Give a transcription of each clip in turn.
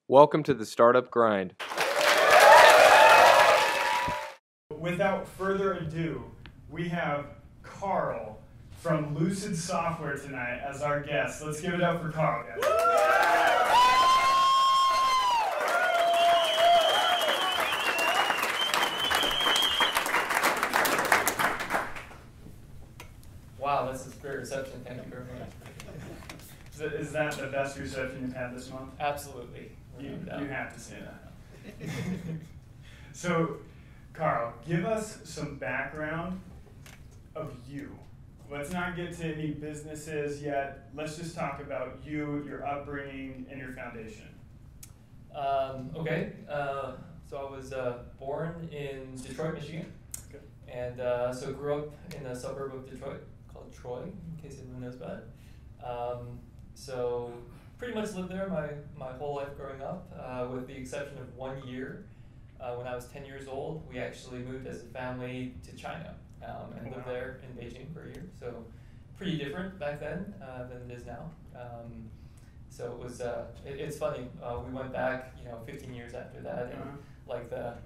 Welcome to the Startup Grind. Without further ado, we have Karl from Lucid Software tonight as our guest. Let's give it up for Karl, guys. Wow, that's a great reception. Thank you very much. Is that the best reception you've had this month? Absolutely. You have to say that. So, Karl, give us some background of you. Let's not get to any businesses yet. Let's just talk about you, your upbringing, and your foundation. Okay. So I was born in Detroit, Michigan. Okay. And so grew up in a suburb of Detroit called Troy, in case anyone knows about it. So pretty much lived there my whole life growing up, with the exception of 1 year. When I was 10 years old, we actually moved as a family to China and lived there in Beijing for a year. So pretty different back then than it is now. So it was it's funny. We went back 15 years after that, and like the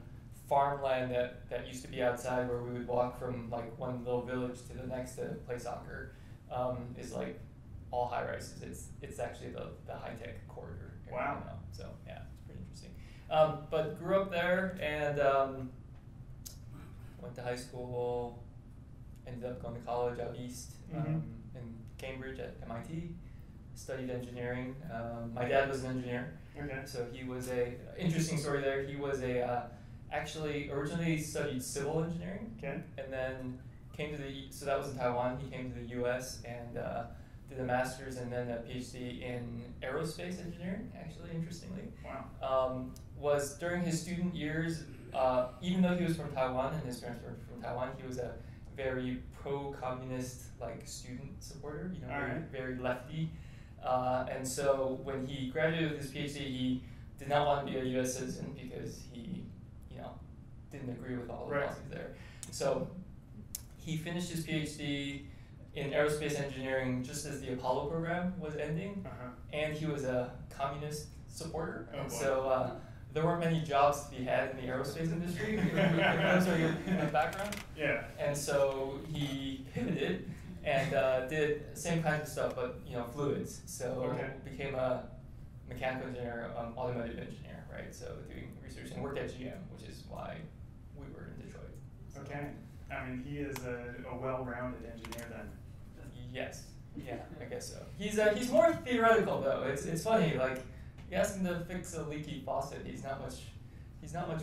farmland that used to be outside where we would walk from like one little village to the next to play soccer is like all high rises. It's actually the high tech corridor. Wow. Now. So yeah, it's pretty interesting. But grew up there and went to high school. Ended up going to college out east in Cambridge at MIT. Studied engineering. My dad was an engineer. Okay. So he was interesting story there. He was actually originally studied civil engineering. Okay. And then so that was in Taiwan. He came to the U.S. and did a master's and then a PhD in aerospace engineering, actually, interestingly. Wow. Was during his student years, even though he was from Taiwan and his parents were from Taiwan, he was a very pro-communist student supporter, very lefty. And so when he graduated with his PhD, he did not want to be a U.S. citizen because he, didn't agree with all the policies there. So he finished his PhD in aerospace engineering just as the Apollo program was ending, and he was a communist supporter. And so there weren't many jobs to be had in the aerospace industry. Those are your background. Yeah. And so he pivoted and did the same kinds of stuff, but fluids. So became a mechanical engineer, automotive engineer, right? So doing research and worked at GM, which is why we were in Detroit. So. Okay. I mean, he is a well-rounded engineer then. Yes. Yeah, I guess so. He's more theoretical though. It's funny. Like you ask him to fix a leaky faucet, he's not much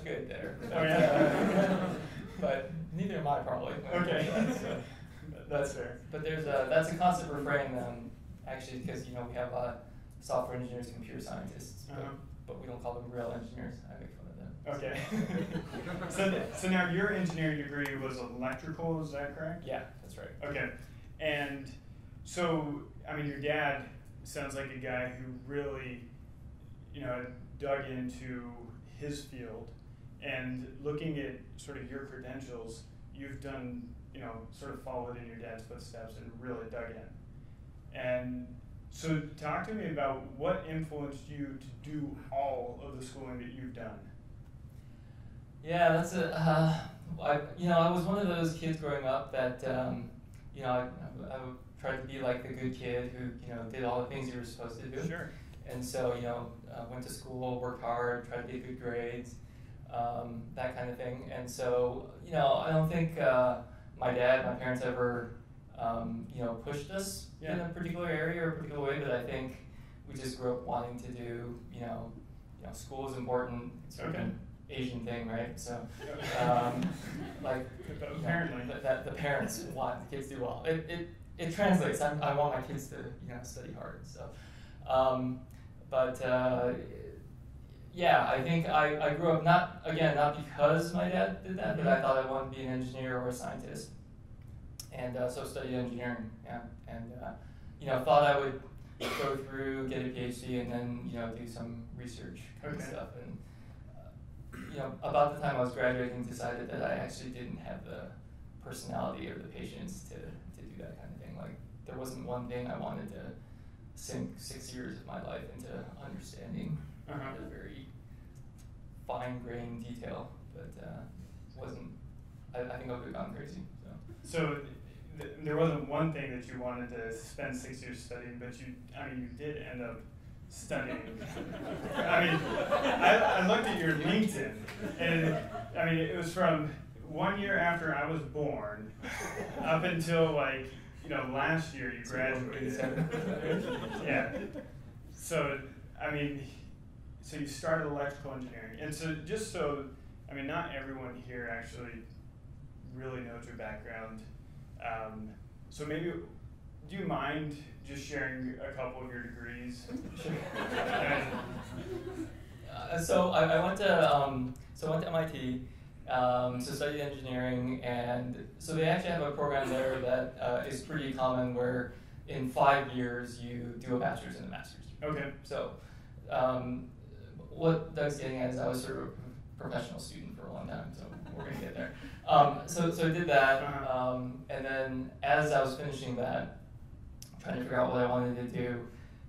good there. But neither am I probably. Okay. So, that's fair. But that's a constant refrain, actually, because we have a lot of software engineers, computer scientists, but we don't call them real engineers. I make fun of them. Okay. So now your engineering degree was electrical, is that correct? Yeah, that's right. Okay. And so, I mean, your dad sounds like a guy who really, dug into his field, and looking at sort of your credentials, you've done, sort of followed in your dad's footsteps and really dug in. And so talk to me about what influenced you to do all of the schooling that you've done. Yeah, that's I was one of those kids growing up that, I tried to be like the good kid who, did all the things you were supposed to do. Sure. And so, went to school, worked hard, tried to get good grades, that kind of thing. And so, I don't think my parents ever, pushed us in a particular area or a particular way, but I think we just grew up wanting to do, school is important. It's sort of an Asian thing, right? So, apparently the parents want the kids to do well. It translates. I want my kids to study hard and stuff. I think I grew up not because my dad did that, but I thought I wanted to be an engineer or a scientist, and so studied engineering. Yeah, and thought I would go through, get a PhD, and then do some research kind of stuff. And about the time I was graduating, decided that I actually didn't have the personality or the patience to do that kind of thing. Like there wasn't one thing I wanted to sink 6 years of my life into understanding at a very fine-grained detail, but wasn't. I think I would have gone crazy. So there wasn't one thing that you wanted to spend 6 years studying, but you did end up studying. I looked at your LinkedIn, and it was from 1 year after I was born up until last year you graduated. Yeah. So so you started electrical engineering, and not everyone here actually really knows your background. So maybe, do you mind just sharing a couple of your degrees? So I went to MIT. So studied engineering, and so they actually have a program there that is pretty common, where in 5 years you do a bachelor's and a master's. Okay. So what Doug's getting at is I was sort of a professional student for a long time, so we're gonna get there. So I did that, and then as I was finishing that, trying to figure out what I wanted to do,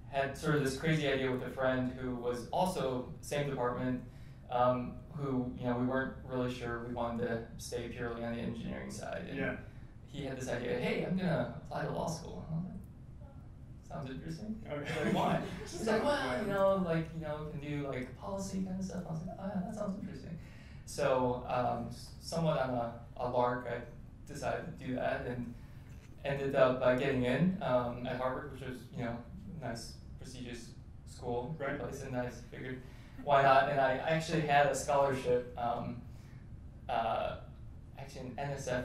had sort of this crazy idea with a friend who was also same department, who we weren't really sure we wanted to stay purely on the engineering side. And he had this idea, hey, I'm gonna apply to law school. And I was like, sounds interesting. Okay. Like, why? He's like, well, can do policy kind of stuff. I was like, oh yeah, that sounds interesting. So somewhat on a lark, I decided to do that and ended up getting in at Harvard, which was nice, prestigious school, right place, and I figured why not? And I actually had a scholarship, actually an NSF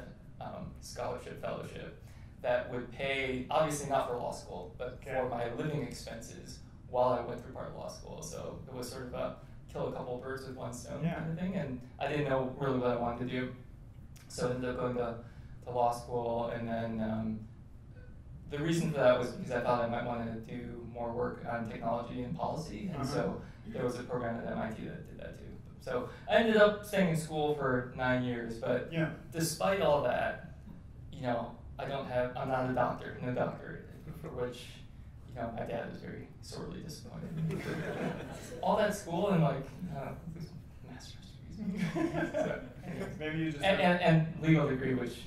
scholarship fellowship that would pay, obviously not for law school, but for my living expenses while I went through part of law school. So it was sort of a kill a couple of birds with one stone kind of thing, and I didn't know really what I wanted to do. So I ended up going to law school, and then the reason for that was because I thought I might want to do more work on technology and policy, and so there was a program at MIT that did that too. So I ended up staying in school for 9 years, but despite all that, I'm not a doctor, no doctorate, for which my dad was very sorely disappointed. All that school and master's degrees. So, anyways. Maybe you just and legal degree, which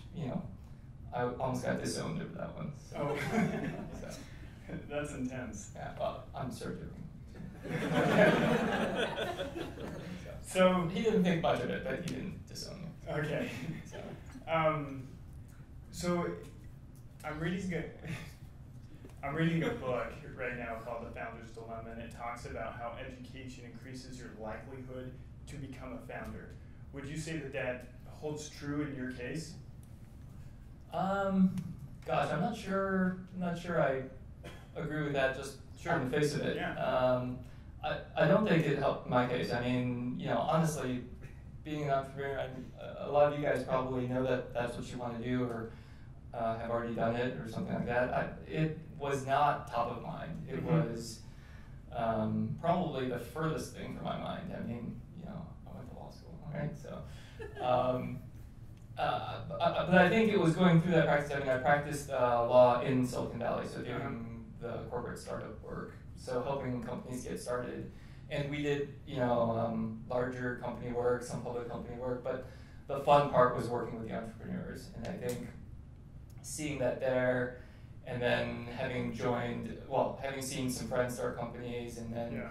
I almost got disowned over that one. So. So. That's intense. Yeah, well, I'm sort of joking. So he didn't think much of it, but he didn't disown me. Okay. So I'm reading a book right now called The Founder's Dilemma, and it talks about how education increases your likelihood to become a founder. Would you say that holds true in your case? Gosh, I'm not sure I agree with that just on the face of it. Yeah. I don't think it helped my case. Honestly, being an entrepreneur, a lot of you guys probably know that that's what you want to do, or have already done it, or something like that. It was not top of mind. It was probably the furthest thing from my mind. I went to law school, right? So, but I think it was going through that practice. I practiced law in Silicon Valley, so doing the corporate startup work, so helping companies get started. And we did, larger company work, some public company work, but the fun part was working with the entrepreneurs. And I think seeing that there, and then having seen some friends start companies, and then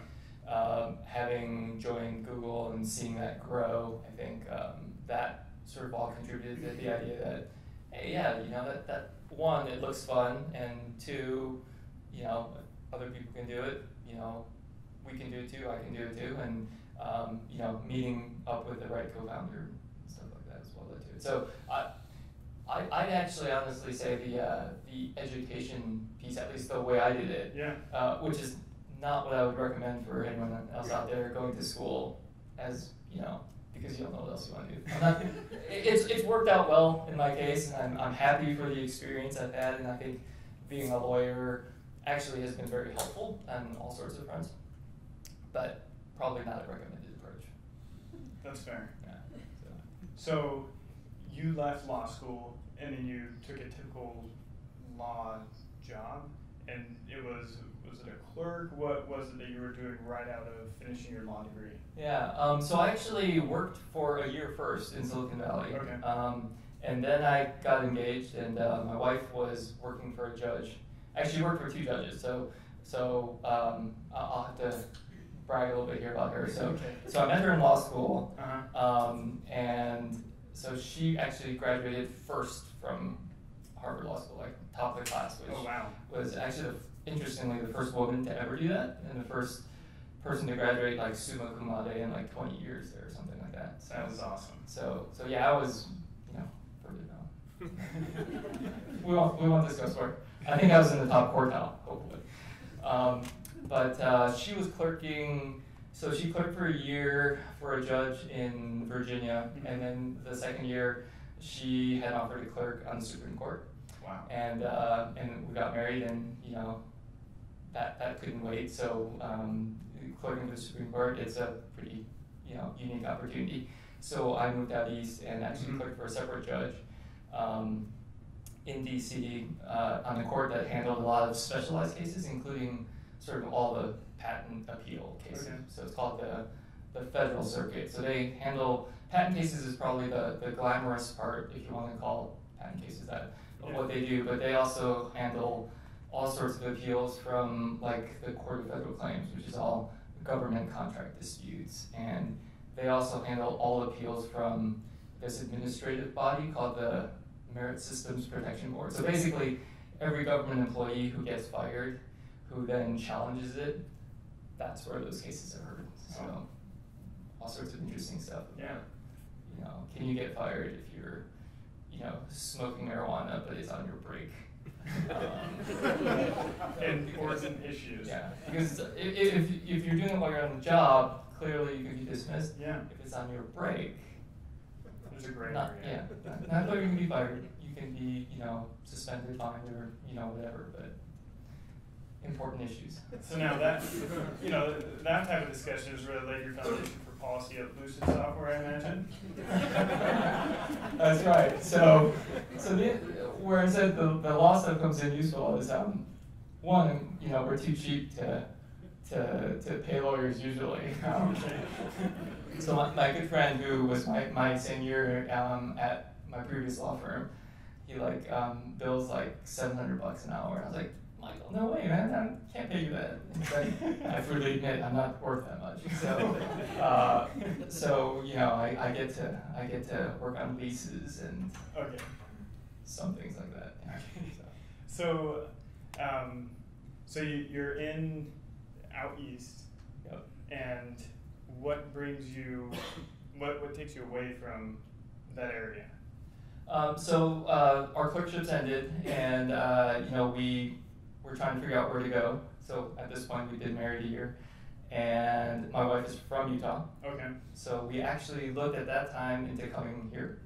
having joined Google and seeing that grow, I think that sort of all contributed to the idea that, hey, that one, it looks fun, and two, other people can do it, we can do it too, I can do it too, and meeting up with the right co-founder and stuff like that as well too. So I'd actually honestly say the education piece, at least the way I did it, which is not what I would recommend for anyone else out there going to school, as because you don't know what else you want to do. It's worked out well in my case, and I'm happy for the experience I've had, and I think being a lawyer actually has been very helpful on all sorts of fronts, but probably not a recommended approach. That's fair. Yeah. So you left law school, and then you took a typical law job, and it was Was it a clerk? What was it that you were doing right out of finishing your law degree? Yeah, so I actually worked for a year first in Silicon Valley. Okay. And then I got engaged, and my wife was working for a judge. Actually, worked for two judges, so I'll have to brag a little bit here about her. So I met her in law school, and so she actually graduated first from Harvard Law School, like top of the class, which was actually, interestingly, the first woman to ever do that, and the first person to graduate like summa cum laude in like 20 years or something like that. So, that was awesome. So yeah, I was, further down. we won't discuss where. I think I was in the top quartile, hopefully. But she was clerking. So she clerked for a year for a judge in Virginia, and then the second year, she had offered to clerk on the Supreme Court. Wow. And we got married, and that couldn't wait. So clerking for the Supreme Court, it's a pretty unique opportunity. So I moved out east and actually clerked for a separate judge in DC on the court that handled a lot of specialized cases, including sort of all the patent appeal cases. Okay. So it's called the Federal Circuit. So they handle patent cases is probably the glamorous part, if you want to call patent cases that, of what they do. But they also handle all sorts of appeals from like the Court of Federal Claims, which is all government contract disputes, and they also handle all appeals from this administrative body called the Merit Systems Protection Board. So basically, every government employee who gets fired, who then challenges it, that's where those cases are heard. So all sorts of interesting stuff. Yeah. Can you get fired if you're, smoking marijuana, but it's on your break? Important issues. Yeah, because if you're doing it while you're on the job, clearly you can be dismissed. Yeah. If it's on your break, there's a gray not area. Not that you can be fired. You can be, suspended, fined, or whatever. But important issues. So now that that type of discussion has really laid your foundation for policy at Lucid Software, I imagine. That's right. So where I said the law stuff comes in useful is one, we're too cheap to pay lawyers usually. So my good friend who was my same year at my previous law firm, he bills like $700 an hour. And I was like, Michael, no way, man, I can't pay you that. I freely admit I'm not worth that much. So I get to work on leases and some things like that. So you're out east. Yep. And what brings you? What takes you away from that area? So our clerkships ended, and we were trying to figure out where to go. So at this point, we've been married a year, and my wife is from Utah. Okay. So we actually looked at that time into coming here,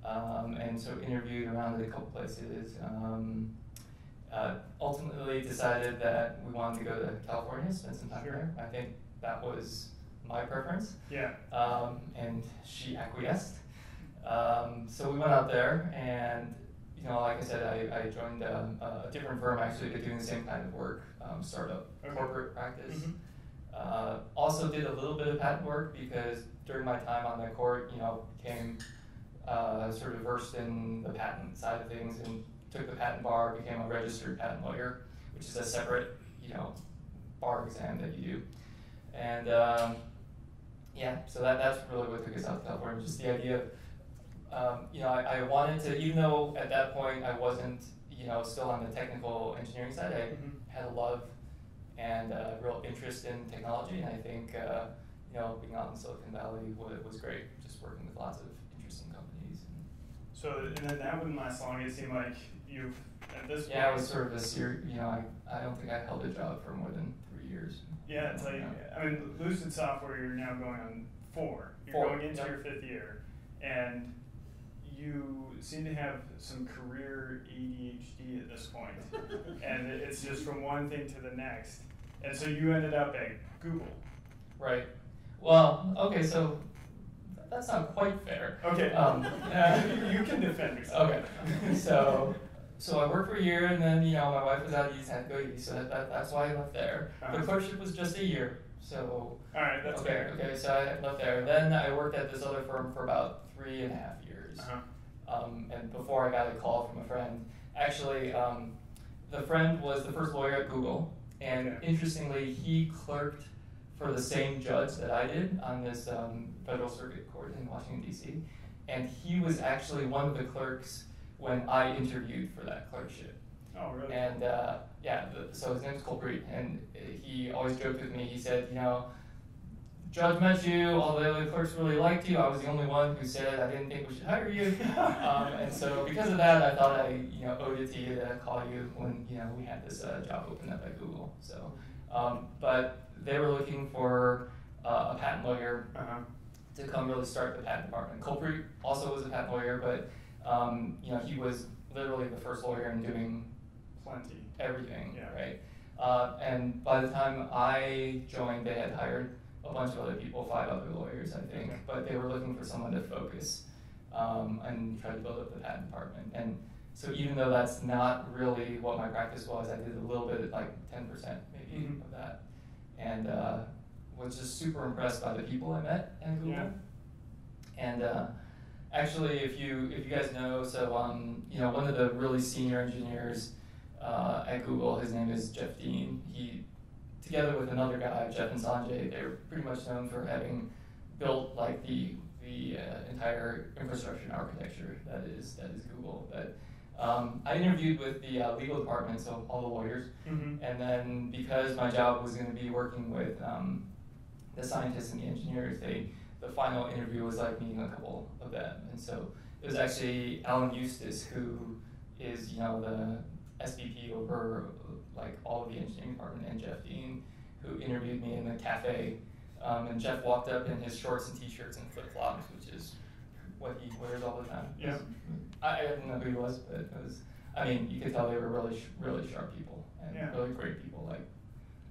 and so interviewed around a couple places. Ultimately decided that we wanted to go to California, spend some time there. I think that was my preference. Yeah. And she acquiesced. So we went out there, and like I said, I joined a different firm actually, but doing the same kind of work, startup, corporate practice. Also did a little bit of patent work because during my time on the court, became sort of versed in the patent side of things and took the patent bar, became a registered patent lawyer, which is a separate, bar exam that you do. And so that's really what took us out to California, just the idea of, I wanted to, even though at that point I wasn't, still on the technical engineering side, I had a love and real interest in technology, and I think, being out in Silicon Valley was great, just working with lots of interesting companies. And then that wouldn't last long. It seemed like you've, at this point. Yeah, it was sort of a series, I don't think I held a job for more than 3 years. Yeah, it's like, I mean, Lucid Software, you're now going on 4. You're going into your 5th year, and you seem to have some career ADHD at this point, and it's just from one thing to the next. And so you ended up at Google. Right. Well, okay, so that's not quite fair. Okay. You can defend yourself. Okay. so I worked for a year, and then my wife was out east, had to go east, so that's why I left there. The clerkship was just a year, so. All right, that's fair. Okay, so I left there. Then I worked at this other firm for about 3.5 years. And before I got a call from a friend, actually, the friend was the first lawyer at Google, and interestingly, he clerked for the same judge that I did on this federal circuit court in Washington, D.C., and he was actually one of the clerks when I interviewed for that clerkship. Oh, really? And so his name is Colbert, and he always joked with me. He said, Judge met you, all the other clerks really liked you. I was the only one who said I didn't think we should hire you. And so because of that, I thought I owed it to you to call you when we had this job open up at Google. So, but they were looking for a patent lawyer to come really start the patent department. Colbert also was a patent lawyer, but he was literally the first lawyer in doing everything, right? And by the time I joined, they had hired a bunch of other people, 5 other lawyers, I think, but they were looking for someone to focus and try to build up the patent department. And so even though that's not really what my practice was, I did a little bit, like 10% maybe of that, and was just super impressed by the people I met at Google. Yeah. And actually, if you guys know, so one of the really senior engineers at Google, his name is Jeff Dean. He, together with another guy, Jeff and Sanjay, they're pretty much known for having built like the entire infrastructure and architecture that is Google. But I interviewed with the legal department, so all the lawyers, and then because my job was going to be working with the scientists and the engineers, the final interview was like meeting a couple of them, and so it was actually Alan Eustace, who is the SVP over like all of the engineering department, and Jeff Dean, who interviewed me in the cafe. And Jeff walked up in his shorts and t-shirts and flip-flops, which is what he wears all the time. Yeah. I didn't know who he was, but it was, you could tell they were really, really sharp people and really great people, like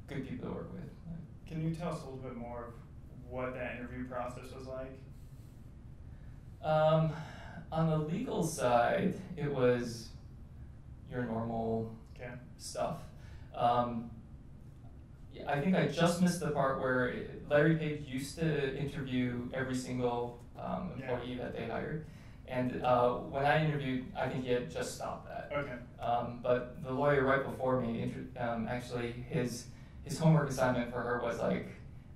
good people to work with. Can you tell us a little bit more of what that interview process was like? On the legal side, it was your normal stuff. I think I just missed the part where Larry Page used to interview every single employee that they hired. And when I interviewed, I think he had just stopped that. Okay. But the lawyer right before me, actually, his homework assignment for her was like,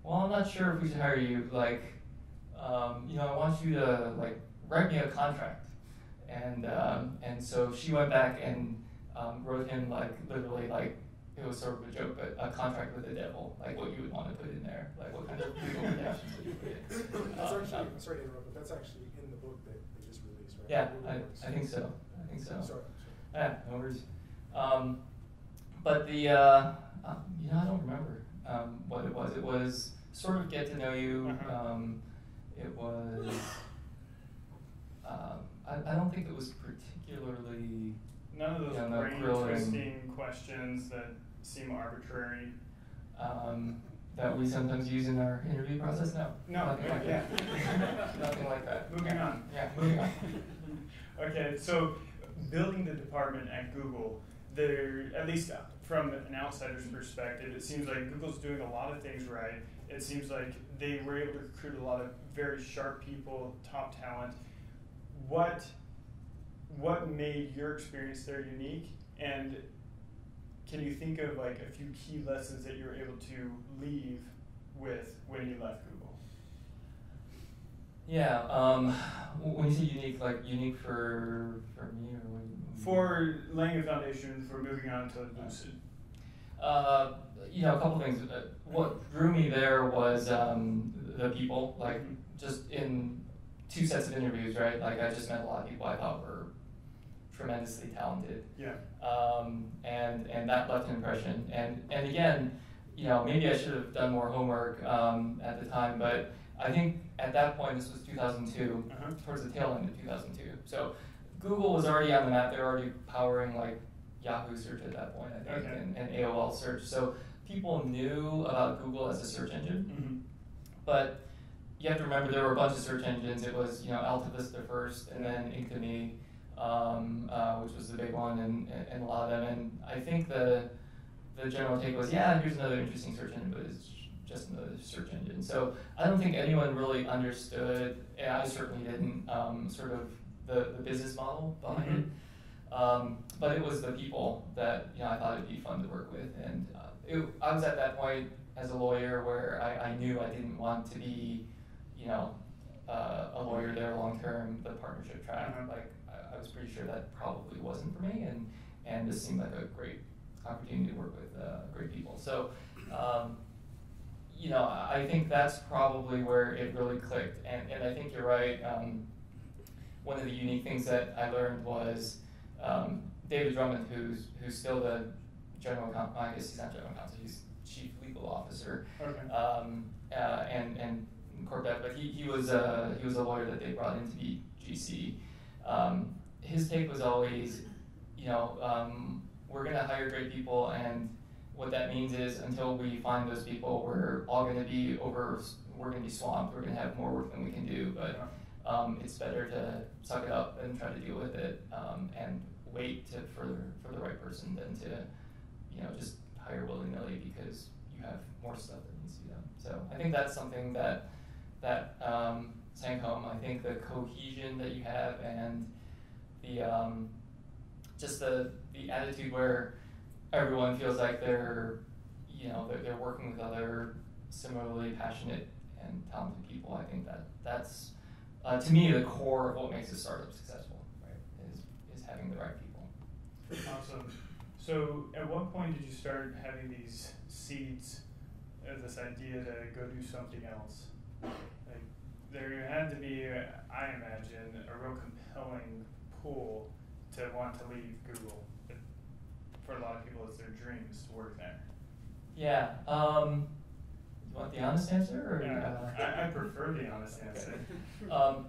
well, I'm not sure if we should hire you. Like, I want you to like write me a contract. And so she went back and wrote him like literally like, it was sort of a joke, but a contract with the devil, like what you would want to put in there, like what kind of legal protections would you put in. That's actually, I'm sorry to interrupt, but that's actually in the book that they just released, right? Yeah, I think so. Sorry. Yeah, no worries. But the, I don't remember what it was. It was sort of get to know you. It was, I don't think it was particularly. None of those brain-twisting questions that seem arbitrary. That we sometimes use in our interview process? No. Nothing like that. Nothing like that. Moving on. Yeah, moving on. Okay, so building the department at Google, at least from an outsider's perspective, it seems like Google's doing a lot of things right. It seems like they were able to recruit a lot of very sharp people, top talent. What made your experience there unique, and can you think of like a few key lessons that you were able to leave with when you left Google? Yeah, when you say unique, like unique for me or what? For laying a foundation for moving on to Lucid. A couple things. What drew me there was the people, like just in 2 sets of interviews, right? Like I just met a lot of people I thought were tremendously talented. Yeah. And that left an impression. And again, maybe I should have done more homework at the time, but I think at that point, this was 2002, towards the tail end of 2002. So Google was already on the map. They were already powering like Yahoo search at that point, I think, and AOL search. So people knew about Google as a search engine, but you have to remember there were a bunch of search engines. It was, AltaVista first, and then Inktomi, which was the big one, and a lot of them. And I think the general take was, yeah, here's another interesting search engine, but it's just another search engine. So I don't think anyone really understood, and I certainly didn't, sort of the business model behind it. But it was the people that I thought it'd be fun to work with, and I was at that point as a lawyer where I knew I didn't want to be, a lawyer there long term, the partnership track. Like I was pretty sure that probably wasn't for me, and this seemed like a great opportunity to work with great people. So, I think that's probably where it really clicked, and I think you're right. One of the unique things that I learned was David Drummond, who's still the general counsel. I guess he's not general counsel; he's chief legal officer, and corp dev. But he was a lawyer that they brought in to be GC. His take was always, we're going to hire great people, and what that means is until we find those people, we're all going to be we're going to be swamped. We're going to have more work than we can do, but it's better to suck it up and try to deal with it, and wait for the right person than to, just hire willy-nilly because you have more stuff that needs to be done. So I think that's something that sank home. I think the cohesion that you have and the just the attitude where everyone feels like they're working with other similarly passionate and talented people. I think that's to me the core of what makes a startup successful, right? Is having the right people. Awesome. So at what point did you start having these seeds of this idea to go do something else? Like, there had to be, I imagine, a real compelling pull to want to leave Google. But for a lot of people, it's their dreams to work there. Yeah. You want the honest answer? Or, I prefer the honest answer.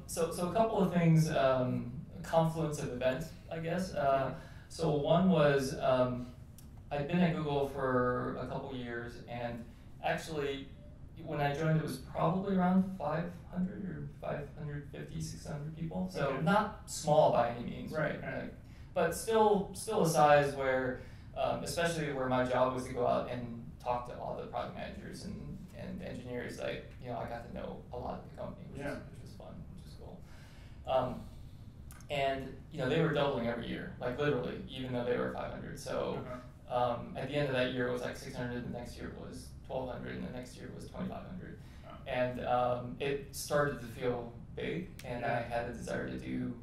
So a couple of things, confluence of events, I guess. So one was I'd been at Google for a couple years, and actually when I joined, it was probably around 500 or 550, 600 people. So not small by any means, right? But still a size where, especially where my job was to go out and talk to all the product managers and engineers. Like, I got to know a lot of the company, which was fun, which was cool. And they were doubling every year, like literally, even though they were 500. So at the end of that year, it was like 600. The next year it was 1,200, and the next year it was 2,500. And it started to feel big, and I had a desire to do,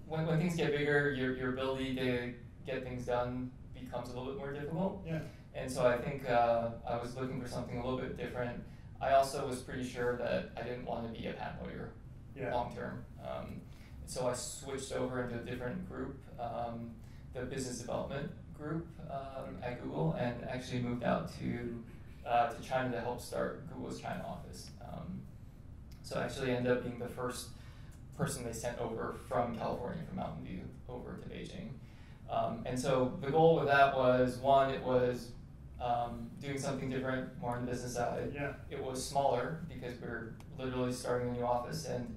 when things get bigger, your ability to get things done becomes a little bit more difficult. Yeah. And so I think I was looking for something a little bit different. I also was pretty sure that I didn't want to be a patent lawyer long term. So I switched over into a different group, the business development group at Google, and actually moved out to China to help start Google's China office. So I actually ended up being the first person they sent over from California, from Mountain View, over to Beijing. And so the goal with that was, one, it was doing something different, more on the business side. Yeah. It was smaller because we were literally starting a new office, and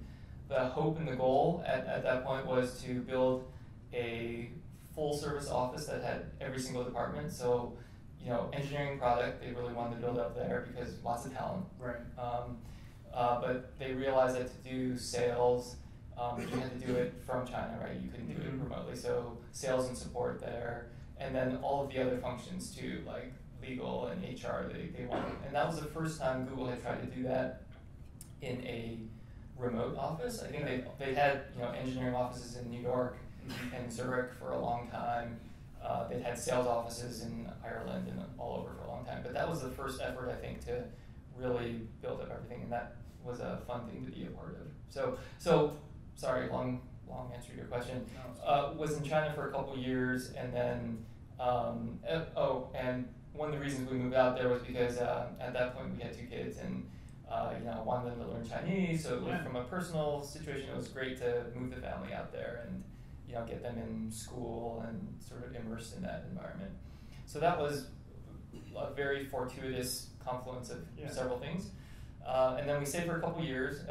the hope and the goal at that point was to build a full service office that had every single department. So, engineering, product, they really wanted to build up there because lots of talent. Right. But they realized that to do sales, you had to do it from China, right? You couldn't do it remotely. So sales and support there, and then all of the other functions too, like legal and HR, they wanted. And that was the first time Google had tried to do that in a remote office. I think they had engineering offices in New York and Zurich for a long time. They'd had sales offices in Ireland and all over for a long time. But that was the first effort, I think, to really build up everything, and that was a fun thing to be a part of. So sorry, long answer to your question. Was in China for a couple years, and then and one of the reasons we moved out there was because at that point we had 2 kids, and I wanted them to learn Chinese. So from a personal situation, it was great to move the family out there and get them in school and sort of immersed in that environment. So that was a very fortuitous confluence of several things. And then we stayed for a couple years,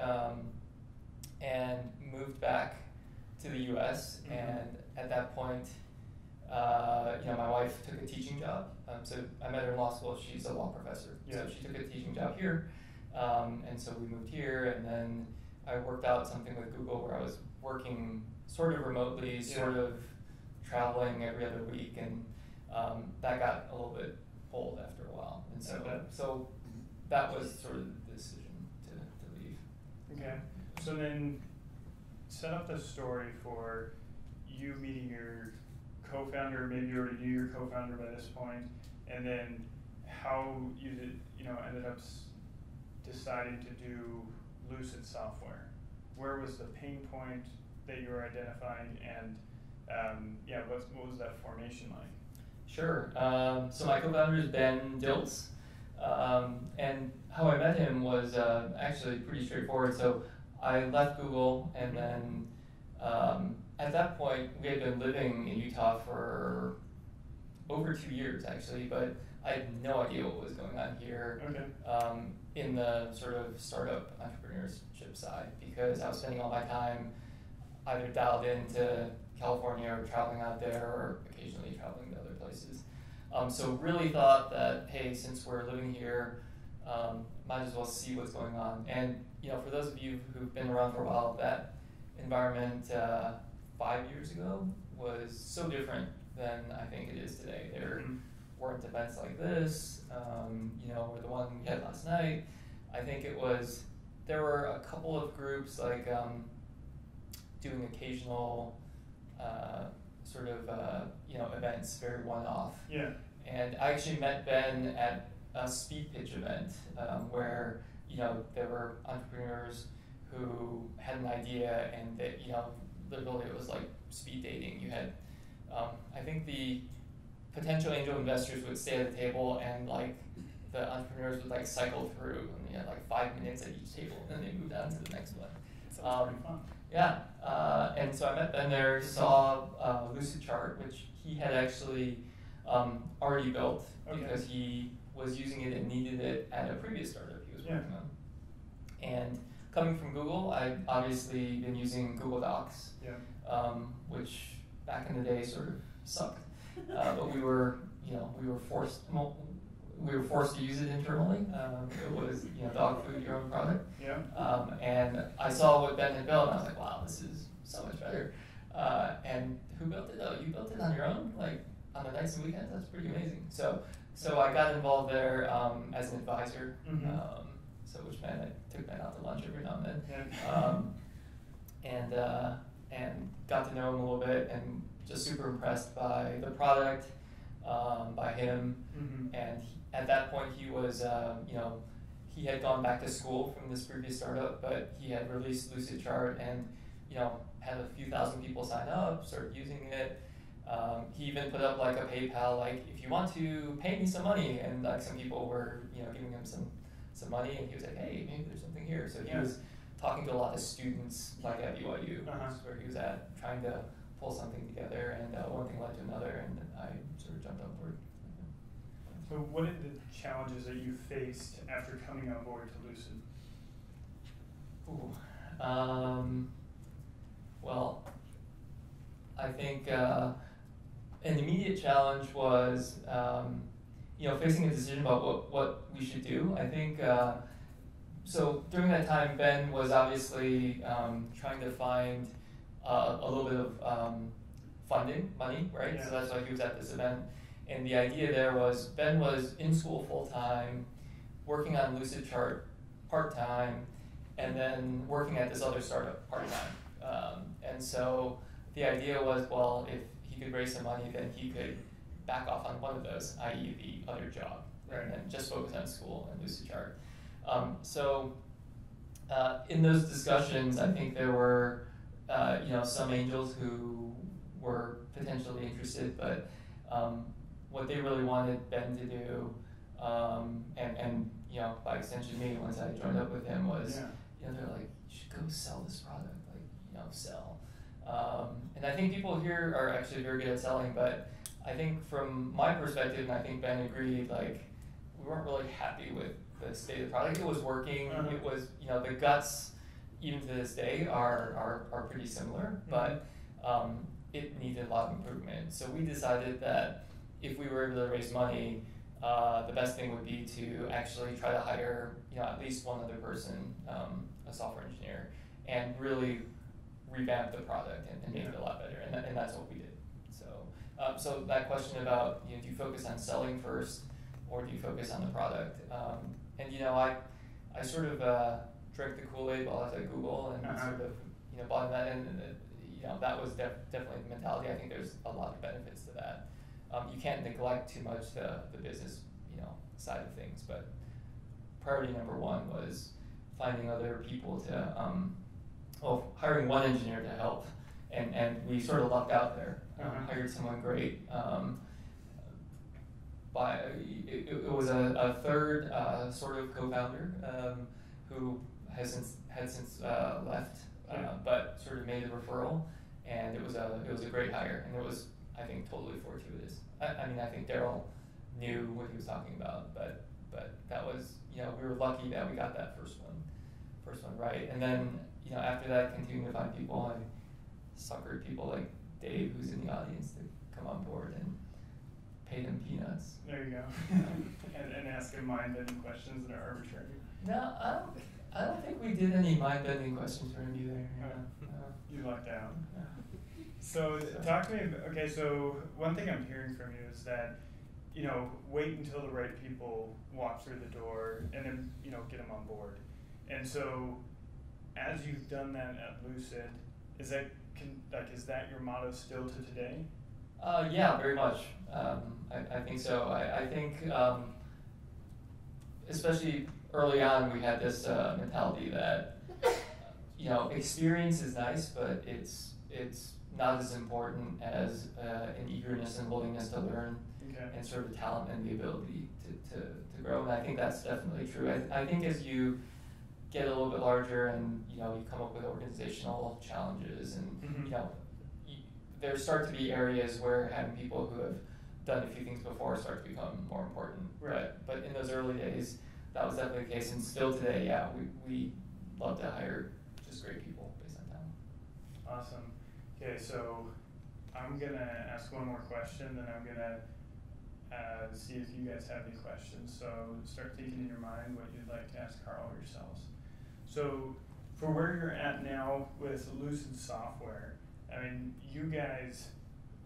and moved back to the U.S. And at that point, my wife took a teaching job. So I met her in law school. She's a law professor. Yeah. So she took a teaching job here. And so we moved here, and then I worked out something with Google where I was working sort of remotely, sort of traveling every other week, and that got a little bit old after a while. And so that was sort of the decision to leave. Okay. So then set up the story for you meeting your co-founder. Maybe you already knew your co-founder by this point, and then how you ended up deciding to do Lucid software. Where was the pain point that you were identifying, and what was that formation like? Sure. So my co-founder is Ben Diltz, and how I met him was actually pretty straightforward. So I left Google, and then at that point we had been living in Utah for over 2 years actually, but I had no idea what was going on here. Okay. In the sort of startup entrepreneurship side, because I was spending all my time either dialed into California or traveling out there, or occasionally traveling to other places. So really thought that, hey, since we're living here, might as well see what's going on. And for those of you who've been around for a while, that environment 5 years ago was so different than I think it is today. There weren't events like this, or the one we had last night. I think there were a couple of groups like doing occasional events, very one-off. Yeah. And I actually met Ben at a speed pitch event where there were entrepreneurs who had an idea, and that literally it was like speed dating. You had I think the potential angel investors would stay at the table, and like the entrepreneurs would like cycle through, and you had like 5 minutes at each table, and then they moved on to the next one. Sounds pretty fun. Yeah, and so I met Ben there, saw Lucid chart, which he had actually already built because he was using it and needed it at a previous startup he was working on. And coming from Google, I'd obviously been using Google Docs, which back in the day sort of sucked. But we were forced to use it internally. It was dog food, your own product. Yeah. And I saw what Ben had built, and I was like, wow, this is so much better. And who built it? Oh, you built it on your own, like on the nights and weekends. That's pretty amazing. So I got involved there as an advisor. Which meant I took Ben out to lunch every now and then. And got to know him a little bit, and just super impressed by the product, by him. And at that point he was, he had gone back to school from this previous startup, but he had released Lucid Chart, and had a few thousand people sign up, start using it. He even put up like a PayPal, like, if you want to pay me some money, and like some people were giving him some money, and he was like, hey, maybe there's something here. So he was talking to a lot of students like at BYU, where he was at, trying to pull something together, and one thing led to another, and I sort of jumped on board. So what are the challenges that you faced after coming on board to Lucid? Well, I think an immediate challenge was facing a decision about what we should do. I think so during that time, Ben was obviously trying to find a little bit of funding, money, right? Yeah. So that's why he was at this event. And the idea there was Ben was in school full-time, working on Lucid Chart part-time, and then working at this other startup part-time. And so the idea was, well, if he could raise some money, then he could back off on one of those, i.e. the other job, and then just focus on school and Lucid Chart. In those discussions, I think there were some angels who were potentially interested, but what they really wanted Ben to do, and by extension me, once I joined up with him, was they're like, you should go sell this product, sell. And I think people here are actually very good at selling, but I think from my perspective, and I think Ben agreed, like, we weren't really happy with the state of the product. It was working. It was, the guts, even to this day are pretty similar, but it needed a lot of improvement. So we decided that if we were able to raise money, the best thing would be to actually try to hire, at least one other person, a software engineer, and really revamp the product and make it a lot better. And that's what we did. So that question about, do you focus on selling first, or do you focus on the product? I sort of drank the Kool-Aid while I was at Google and sort of, bought that, and that was definitely the mentality. I think there's a lot of benefits to that. You can't neglect too much the business, side of things, but priority number one was finding other people to, hiring one engineer to help, and we sort of lucked out there. Hired someone great. It was a third sort of co-founder who had since left, but sort of made a referral, and it was a great hire, and it was, I think, totally fortuitous. I think Daryl knew what he was talking about, but that was, we were lucky that we got that first one right, and then after that, continuing to find people. I suckered people like Dave, who's in the audience, to come on board and pay them peanuts. There you go. and ask him mind-bending questions that are arbitrary. No, I don't think we did any mind-bending questions for him either. You lucked out. So talk to me. Okay, so one thing I'm hearing from you is that wait until the right people walk through the door, and then get them on board. And so, as you've done that at Lucid, is that your motto still to today? Yeah, very much. I think so. I think, especially early on, we had this mentality that experience is nice, but it's not as important as an eagerness and willingness to learn, and sort of the talent and the ability to grow. And I think that's definitely true. I think as you get a little bit larger and you come up with organizational challenges, and there start to be areas where having people who have done a few things before start to become more important. Right. But in those early days, that was definitely the case, and still today, yeah, we love to hire just great people based on talent. Awesome. Okay, so I'm gonna ask one more question, then I'm gonna see if you guys have any questions. So start thinking in your mind what you'd like to ask Karl or yourselves. So for where you're at now with Lucid software, I mean, you guys,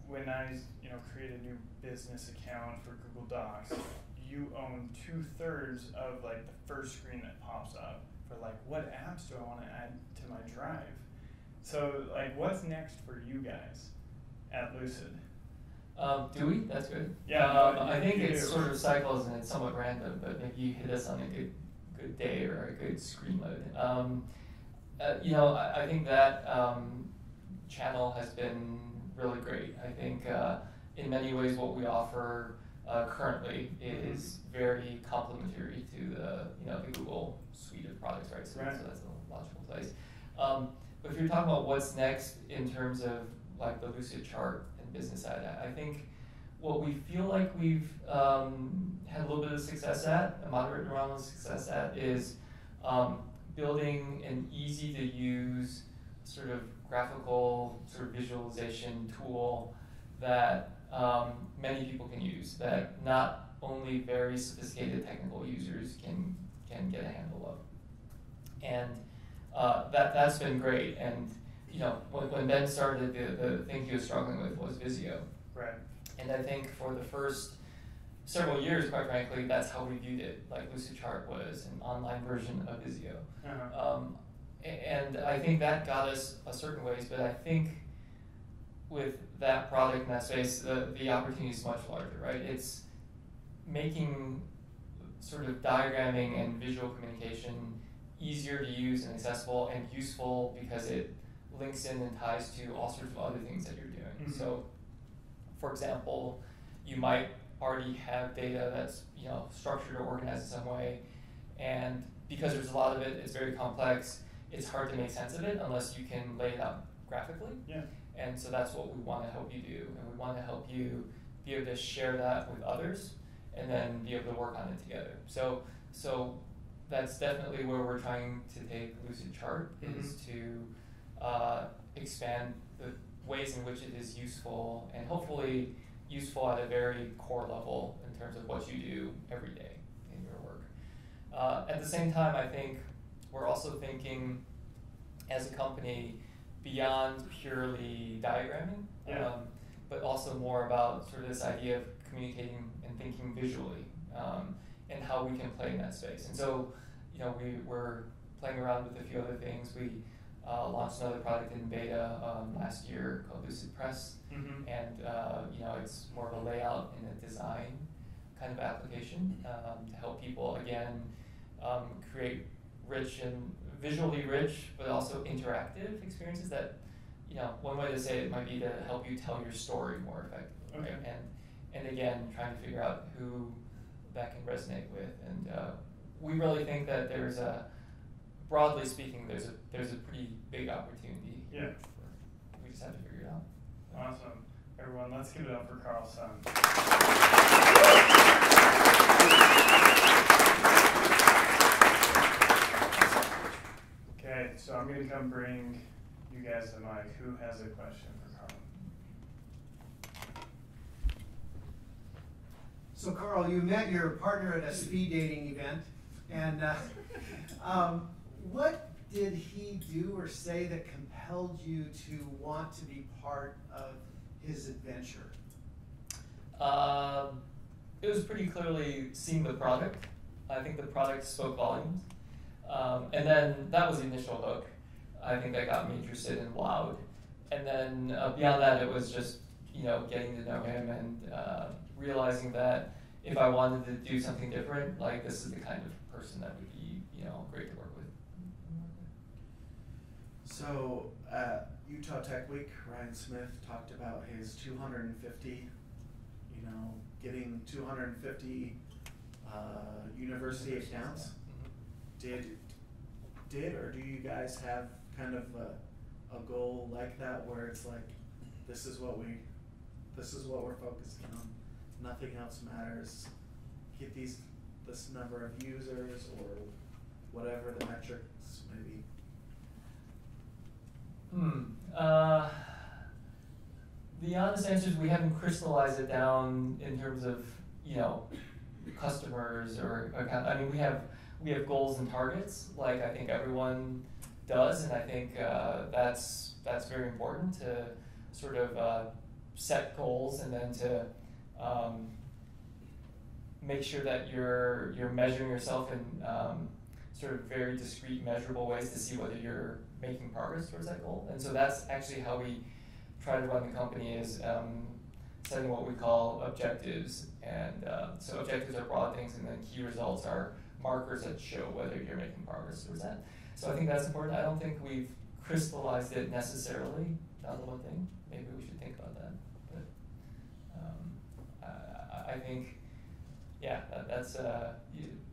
when I create a new business account for Google Docs, you own 2/3 of like the first screen that pops up for like, what apps do I want to add to my drive? So like, what's next for you guys at Lucid? Do we? That's good. Yeah. I think it sort of cycles and it's somewhat random, but maybe you hit us on a good day or a good screen load. I think that channel has been really great. I think in many ways what we offer currently is very complementary to the Google suite of products, right? So that's a logical place. But if you're talking about what's next in terms of like the Lucid chart and business side, I think what we feel like we've had a little bit of success at, a moderate amount of success at, is building an easy to use sort of graphical sort of visualization tool that many people can use, that not only very sophisticated technical users can get a handle of. And that's been great. And when Ben started, the thing he was struggling with was Visio. Right. And I think for the first several years, quite frankly, that's how we viewed it. Like Lucid Chart was an online version of Visio. And I think that got us a certain ways, but I think with that product in that space, the opportunity is much larger, right? It's making sort of diagramming and visual communication easier to use and accessible and useful because it links in and ties to all sorts of other things that you're doing. Mm-hmm. So, for example, you might already have data that's structured or organized in some way, and because there's a lot of it, it's very complex. It's hard to make sense of it unless you can lay it out graphically. Yeah. And so that's what we want to help you do, and we want to help you be able to share that with others, and then be able to work on it together. So that's definitely where we're trying to take Lucid Chart, is to expand the ways in which it is useful, and hopefully useful at a very core level in terms of what you do every day in your work. At the same time, I think we're also thinking as a company beyond purely diagramming, but also more about sort of this idea of communicating and thinking visually, and how we can play in that space. And so, we're playing around with a few other things. We launched another product in beta last year called Lucid Press, and it's more of a layout and a design kind of application to help people again create rich and visually rich, but also interactive experiences that, one way to say it might be to help you tell your story more effectively. Okay. And again, trying to figure out who that can resonate with. And we really think that there's broadly speaking, there's a pretty big opportunity. Yeah. We just have to figure it out. Awesome. Everyone, let's give it up for Karl Sun. Okay, so I'm going to come bring you guys the mic. Who has a question for Karl? So Karl, you met your partner at a speed dating event, and what did he do or say that compelled you to want to be part of his adventure? It was pretty clearly seeing the product. I think the product spoke volumes. And then that was the initial hook. I think that got me interested in Loud. And then beyond that, it was just, getting to know him and realizing that if I wanted to do something different, like this is the kind of person that would be, great to work with. So at Utah Tech Week, Ryan Smith talked about his 250, getting 250 university accounts. Did or do you guys have kind of a goal like that where it's like, this is what we're focusing on, nothing else matters, get this number of users or whatever the metrics may be? The honest answer is we haven't crystallized it down in terms of, customers or account. I mean, we have goals and targets, like I think everyone does, and I think that's very important to sort of set goals and then to make sure that you're measuring yourself in sort of very discrete, measurable ways to see whether you're making progress towards that goal. And so that's actually how we try to run the company, is setting what we call objectives. And so objectives are broad things, and then key results are markers that show whether you're making progress towards that. So I think that's important. I don't think we've crystallized it necessarily down to one thing. Maybe we should think about that. But I think, that's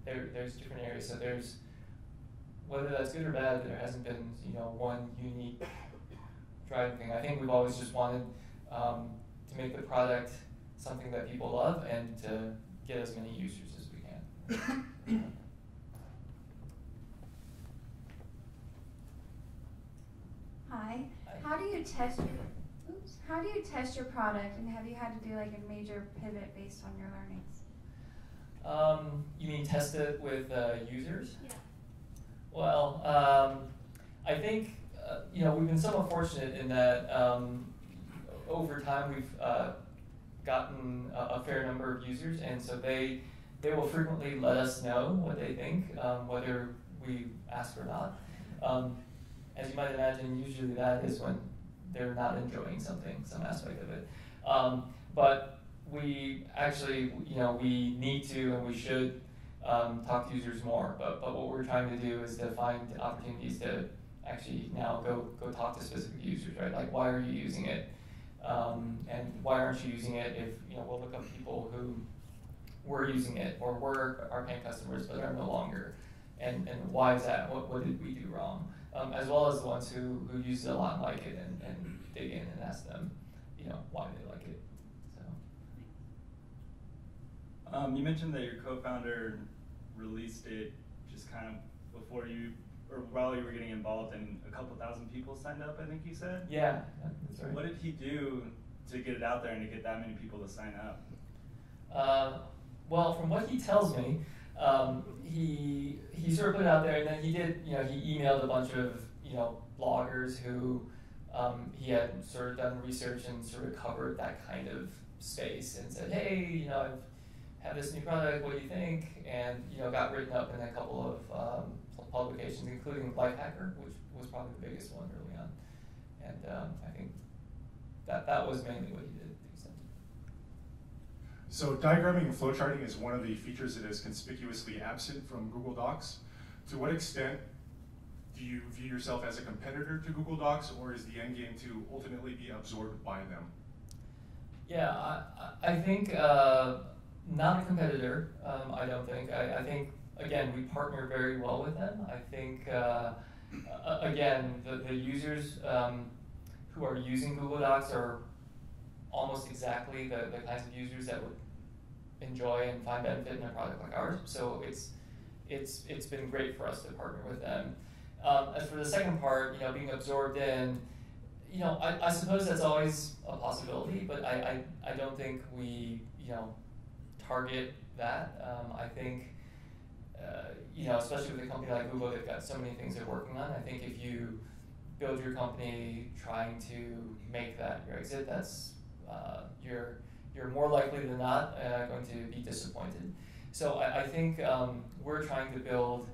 there's different areas. So there's, whether that's good or bad, there hasn't been one unique driving thing. I think we've always just wanted to make the product something that people love and to get as many users as we can. Hi. How do you test your product, and have you had to do like a major pivot based on your learnings? You mean test it with users? Yeah. Well, I think we've been somewhat fortunate in that over time we've gotten a fair number of users, and so they will frequently let us know what they think, whether we ask or not. As you might imagine, usually that is when they're not enjoying something, some aspect of it. But we actually, we need to and we should talk to users more. But what we're trying to do is to find opportunities to actually now go talk to specific users, right? Like, why are you using it? And why aren't you using it? If we'll look up people who were using it or were our paying customers but are no longer, and why is that? What did we do wrong? As well as the ones who use it a lot and like it, and dig in and ask them, why they like it. So. You mentioned that your co-founder release date just just kind of before you, or while you were getting involved, and a couple thousand people signed up, I think you said? Yeah, that's right. What did he do to get it out there and to get that many people to sign up? Well, from what he tells me, he sort of put it out there, and then he did, he emailed a bunch of, bloggers who he had sort of done research and sort of covered that kind of space and said, hey, I've have this new product, what do you think? And, got written up in a couple of publications, including Lifehacker, which was probably the biggest one early on. And I think that was mainly what he did. So diagramming and flowcharting is one of the features that is conspicuously absent from Google Docs. To what extent do you view yourself as a competitor to Google Docs, or is the end game to ultimately be absorbed by them? Yeah, I think not a competitor, I don't think. I think, again, we partner very well with them. I think, again, the users who are using Google Docs are almost exactly the kinds of users that would enjoy and find benefit in a product like ours. So it's been great for us to partner with them. As for the second part, being absorbed in, I suppose that's always a possibility, but I don't think we, target that. I think, especially with a company like Google, they've got so many things they're working on. I think if you build your company trying to make that your exit, that's you're more likely than not going to be disappointed. So I think we're trying to build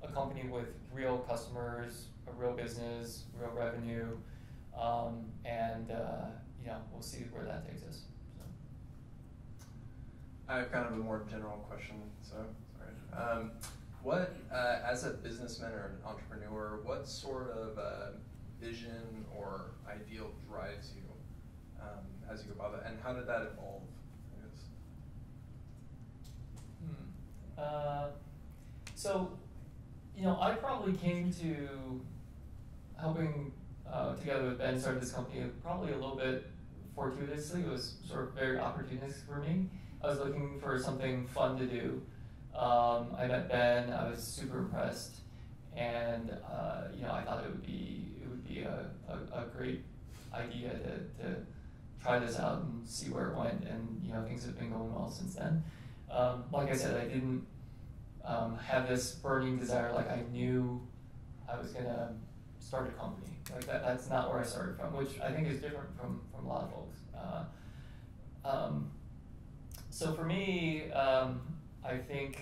a company with real customers, a real business, real revenue, and we'll see where that takes us. So. I have kind of a more general question. So sorry. What, as a businessman or an entrepreneur, what sort of vision or ideal drives you as you go about that, and how did that evolve? So, I probably came to helping together with Ben start this company probably a little bit fortuitously. It was sort of very opportunistic for me. I was looking for something fun to do. I met Ben. I was super impressed, and I thought it would be a great idea to try this out and see where it went. And things have been going well since then. Like I said, I didn't have this burning desire. Like I knew I was gonna start a company. Like that's not where I started from, which I think is different from a lot of folks. So for me, I think,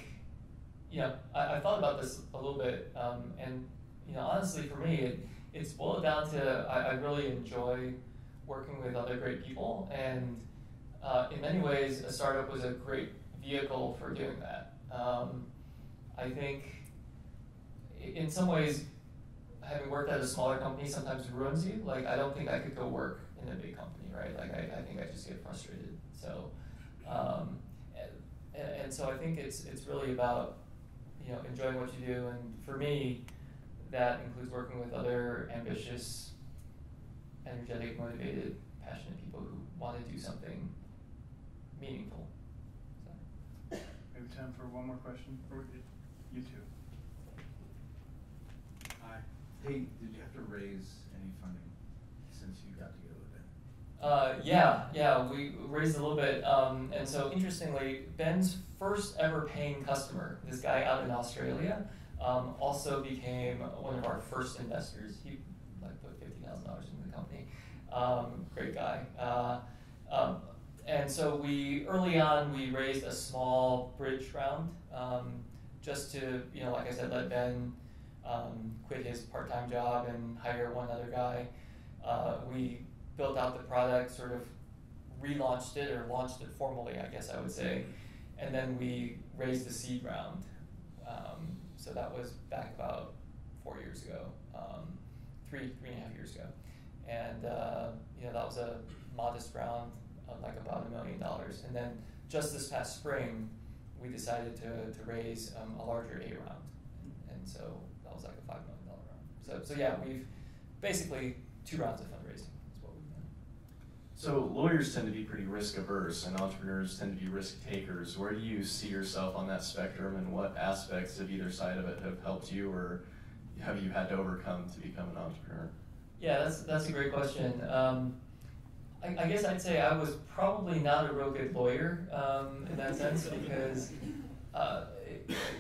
I thought about this a little bit, and honestly for me, it's boiled down to I really enjoy working with other great people, and in many ways, a startup was a great vehicle for doing that. I think in some ways, having worked at a smaller company sometimes ruins you. Like, I don't think I could go work in a big company, right? Like, I think I just get frustrated. So, and so I think it's really about, enjoying what you do. And for me, that includes working with other ambitious, energetic, motivated, passionate people who want to do something meaningful. So. Maybe time for one more question, or you two. Hi. Hey, did you have to raise any funding since you got together with Ben? Yeah, we raised a little bit. And so interestingly, Ben's first ever paying customer, this guy out in Australia, also became one of our first investors. He put $50,000 into the company. Great guy. And so early on, we raised a small bridge round, just to, like I said, let Ben quit his part-time job and hire one other guy. We built out the product, sort of relaunched it, or launched it formally, I guess I would say. And then we raised the seed round. So that was back about 4 years ago, three and a half years ago. And that was a modest round of like about $1 million. And then just this past spring, we decided to raise a larger A round. And so that was like a $5 million round. So yeah, we've basically 2 rounds of fundraising is what we've done. So lawyers tend to be pretty risk averse, and entrepreneurs tend to be risk takers. Where do you see yourself on that spectrum, and what aspects of either side of it have helped you, or have you had to overcome to become an entrepreneur? Yeah, that's a great question. I guess I'd say I was probably not a real good lawyer in that sense, because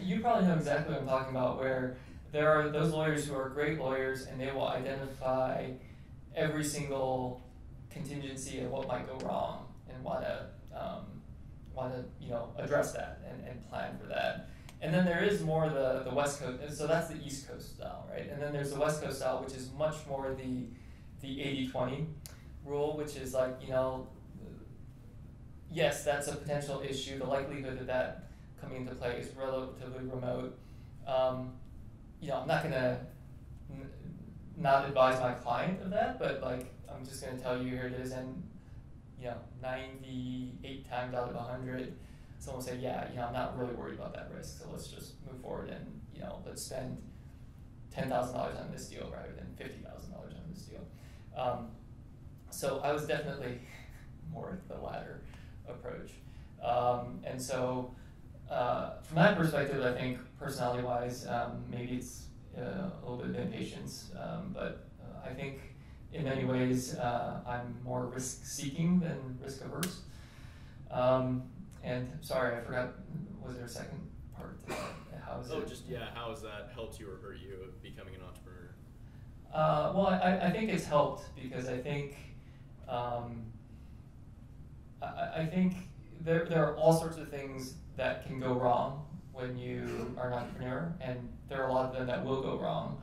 you probably know exactly what I'm talking about, where there are those lawyers who are great lawyers and they will identify every single contingency of what might go wrong and want to address that and plan for that. And then there is more the West Coast, so that's the East Coast style, right? And then there's the West Coast style, which is much more the 80-20 rule, which is like, yes, that's a potential issue. The likelihood of that coming into play is relatively remote. I'm not going to not advise my client of that, but like, I'm just going to tell you, here it is, and 98 times out of 100, someone will say, yeah, I'm not really worried about that risk, so let's just move forward and let's spend $10,000 on this deal rather than $50,000 on this deal. So I was definitely more the latter approach, and so from that perspective, I think personality-wise, maybe it's a little bit of impatience, but I think in many ways I'm more risk-seeking than risk-averse. And sorry, I forgot, was there a second part to that? How is how has that helped you or hurt you of becoming an entrepreneur? Well, I think it's helped, because I think I think there are all sorts of things that can go wrong when you are an entrepreneur, and there are a lot of them that will go wrong.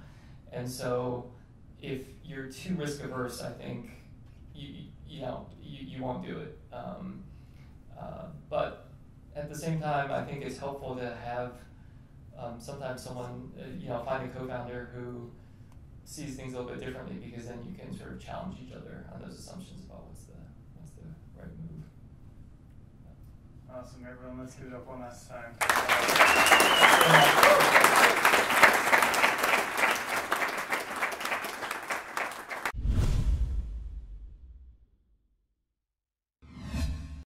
And so if you're too risk averse, I think you won't do it. But at the same time, I think it's helpful to have sometimes someone, find a co-founder who sees things a little bit differently, because then you can sort of challenge each other on those assumptions about what's the right move. Awesome, everyone. Let's give it up one last time.